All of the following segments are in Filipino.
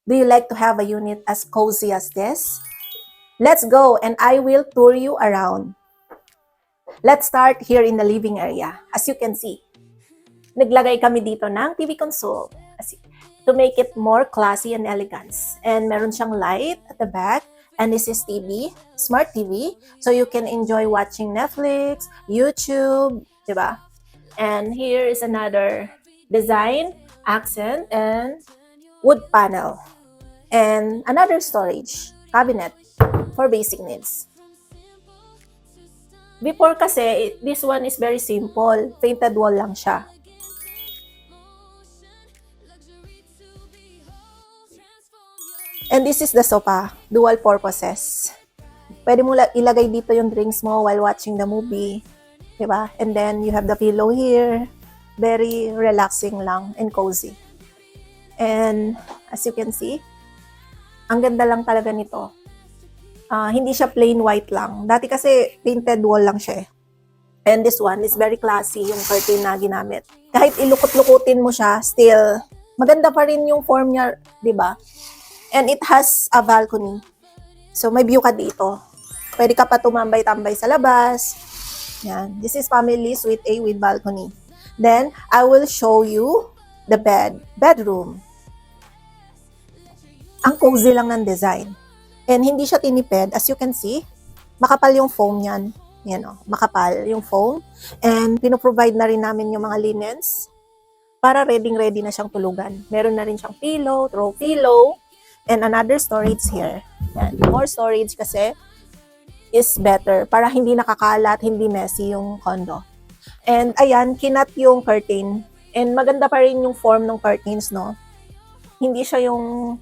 Do you like to have a unit as cozy as this? Let's go and I will tour you around. Let's start here in the living area. As you can see, naglagay kami dito ng TV console to make it more classy and elegant. And meron siyang light at the back. And this is TV, smart TV. So you can enjoy watching Netflix, YouTube, diba? And here is another design, accent, and wood panel. And another storage cabinet for basic needs. Before kasi, this one is very simple. Painted wall lang siya. And this is the sofa, dual purposes. Pwede mo ilagay dito yung drinks mo while watching the movie. Diba? And then, you have the pillow here. Very relaxing lang and cozy. And, as you can see, ang ganda lang talaga nito. Hindi siya plain white lang. Dati kasi, painted wall lang siya eh. And this one is very classy, yung curtain na ginamit. Kahit ilukot-lukutin mo siya, still, maganda pa rin yung form niya, diba? And it has a balcony. So, may view ka dito. Pwede ka pa tumambay-tambay sa labas. Yan. This is family suite A with balcony. Then, I will show you the bedroom. Ang cozy lang ng design. And hindi siya tinipid. As you can see, makapal yung foam niyan. Yan o, makapal yung foam. And pinoprovide na rin namin yung mga linens para ready na siyang tulugan. Meron na rin siyang pillow, throw pillow, and another storage here. Yan. More storage kasi is better para hindi nakakalat, hindi messy yung condo. And ayan, kinat yung curtain. And maganda pa rin yung form ng curtains, no? Hindi siya yung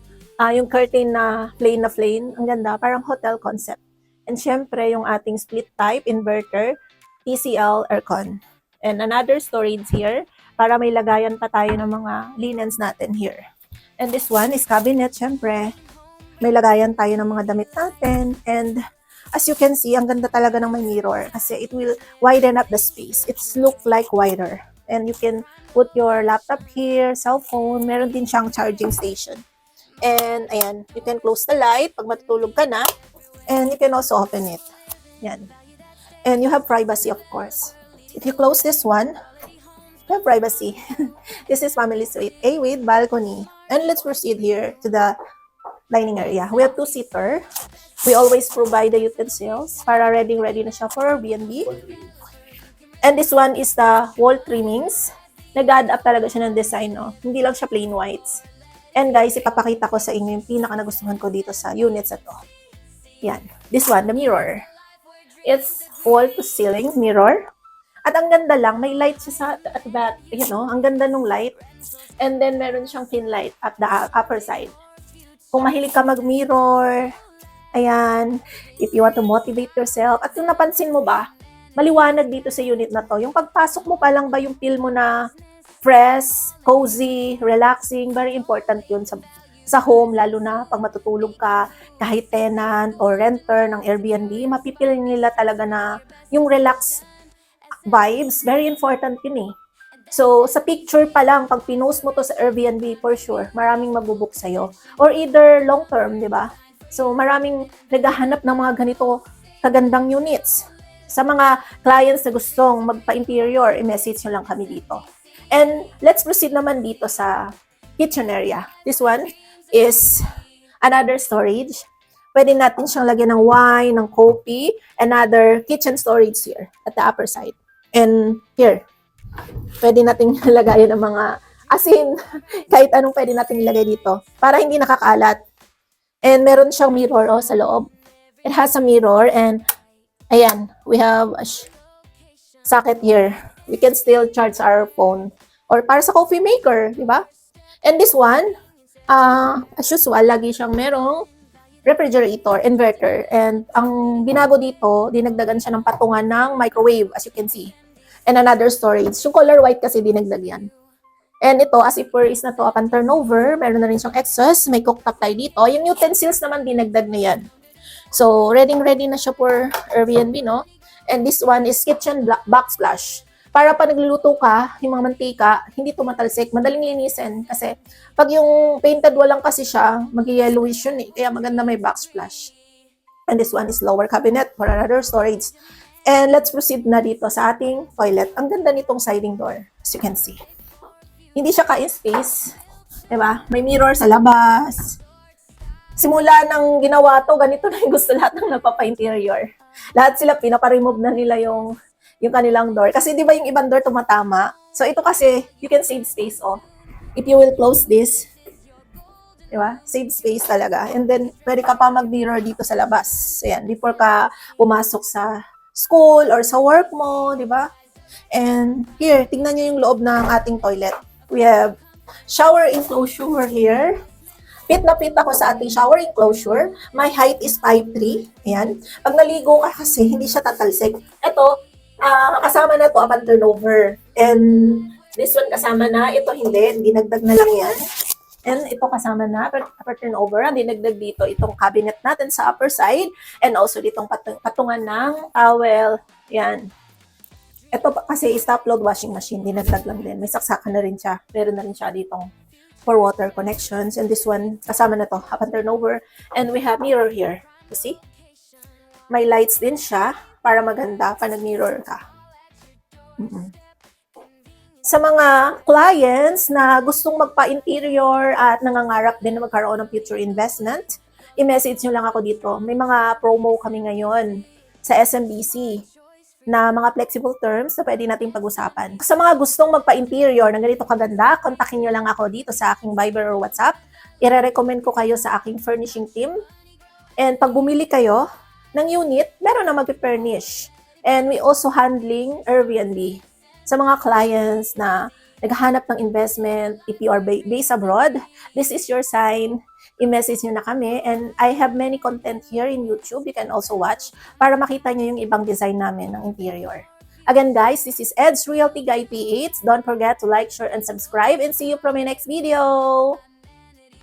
curtain na plain. Ang ganda, parang hotel concept. And syempre, yung ating split type inverter, TCL aircon. And another storage here para may lagayan pa tayo ng mga linens natin here. And this one is cabinet, syempre. May lagayan tayo ng mga damit natin. And as you can see, ang ganda talaga ng may mirror kasi it will widen up the space. It's look like wider. And you can put your laptop here, cell phone. Meron din siyang charging station. And ayan, you can close the light pag matutulog ka na. And you can also open it. Yan. And you have privacy, of course. If you close this one, you have privacy. This is family suite A with balcony. And let's proceed here to the dining area. We have two-seater. We always provide the utensils para ready na siya for B&B. And this one is the wall trimmings. Nag-add up talaga siya ng design, no? Hindi lang siya plain whites. And guys, ipapakita ko sa inyo yung pinaka nagustuhan ko dito sa units na to. Yan. This one, the mirror. It's wall-to-ceiling mirror. At ang ganda lang, may light siya sa at the back. You know, ang ganda nung light. And then, meron siyang pin light at the upper side. Kung mahilig ka mag-mirror, ayan, if you want to motivate yourself. At kung napansin mo ba, maliwanag dito sa unit na to. Yung pagpasok mo pa lang ba yung feel mo na fresh, cozy, relaxing, very important yun sa home, lalo na pag matutulog ka, kahit tenant or renter ng Airbnb, mapipil nila talaga na yung relax vibes, very important yun eh. So, sa picture pa lang, pag pinost mo to sa Airbnb, for sure, maraming mabubook sa'yo. Or either long term, di ba? So, maraming naghahanap ng mga ganito kagandang units. Sa mga clients na gustong magpa-interior, i-message nyo lang kami dito. And let's proceed naman dito sa kitchen area. This one is another storage. Pwede natin siyang lagyan ng wine, ng coffee, another kitchen storage here at the upper side. And here, pwede natin lagayan ng mga asin, kahit anong pwede natin ilagay dito para hindi nakakalat. And meron siyang mirror sa loob. It has a mirror and ayan, we have a socket here. We can still charge our phone or para sa coffee maker, di ba? And this one, as usual, lagi siyang merong refrigerator, inverter. And ang binago dito, dinagdagan siya ng patungan ng microwave, as you can see. And another storage. Yung color white kasi dinagdag yan. And ito, as if is na to upon turnover, meron na rin siyang exhaust, may cooktop tayo dito. Yung utensils naman dinagdag na yan. So, ready na siya for Airbnb, no? And this one is kitchen backsplash. Para pa nagluluto ka, yung mga mantika, hindi tumatalsik, madaling linisin. Kasi pag yung painted wall lang kasi siya, mag-yellowish yun eh. Kaya maganda may backsplash. And this one is lower cabinet for another storage. And let's proceed na dito sa ating toilet. Ang ganda nitong sliding door, as you can see. Hindi siya ka-space. Diba? May mirror sa labas. Simula nang ginawa to, ganito na yung gusto lahat ng nagpapa-interior. Lahat sila, pinapa-remove na nila yung kanilang door. Kasi di ba yung ibang door tumatama? So ito kasi, you can save space, oh. If you will close this, di ba? Save space talaga. And then, pwede ka pa mag-mirror dito sa labas. Ayan, before ka pumasok sa school or sa work mo, di ba? And here, tingnan nyo yung loob ng ating toilet. We have shower enclosure here. Fit na fit ako sa ating shower enclosure. My height is 5'3". Ayan. Pag naligo ka kasi, hindi siya tatalsik. Ito, kasama na to upon turnover. And this one kasama na. Ito hindi. Dinagdag na lang yan. And ito kasama na upper turnover. Dinagdag dito itong cabinet natin sa upper side. And also ditong patungan ng towel. Yan. Ito kasi is top load washing machine. Dinagdag lang din. May saksakan na rin siya. Meron na rin siya ditong for water connections. And this one, kasama na to, upon turnover. And we have mirror here. You see? May lights din siya para maganda pa nag-mirror ka. Sa mga clients na gustong magpa-interior at nangangarap din na magkaroon ng future investment, i-message nyo lang ako dito. May mga promo kami ngayon sa SMBC na mga flexible terms na pwede nating pag-usapan. Sa mga gustong magpa-interior ng ganito kaganda, kontakin nyo lang ako dito sa aking Viber or WhatsApp. I-recommend ko kayo sa aking furnishing team. And pag bumili kayo ng unit, meron na mag-furnish. And we also handling Airbnb. Sa mga clients na naghahanap ng investment, if you are based abroad, this is your sign. I-message nyo na kami. And I have many content here in YouTube. You can also watch para makita nyo yung ibang design namin ng interior. Again guys, this is Ed's Realty Guy PH. Don't forget to like, share, and subscribe. And see you from my next video.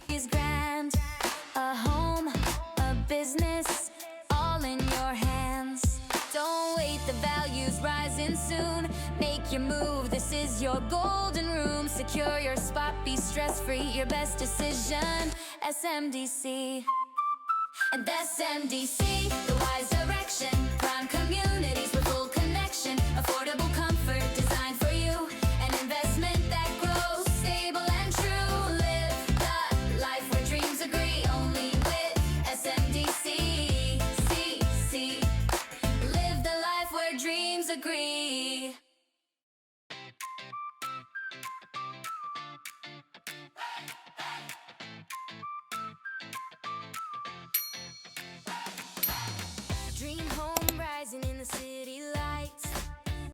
Is grand, a home, a business, all in your hands. Don't wait, the value's rising soon. Make your move, this is your golden room. Secure your spot, be stress-free, your best decision. SMDC. And SMDC, the wise direction. Prime communities with full connection. Affordable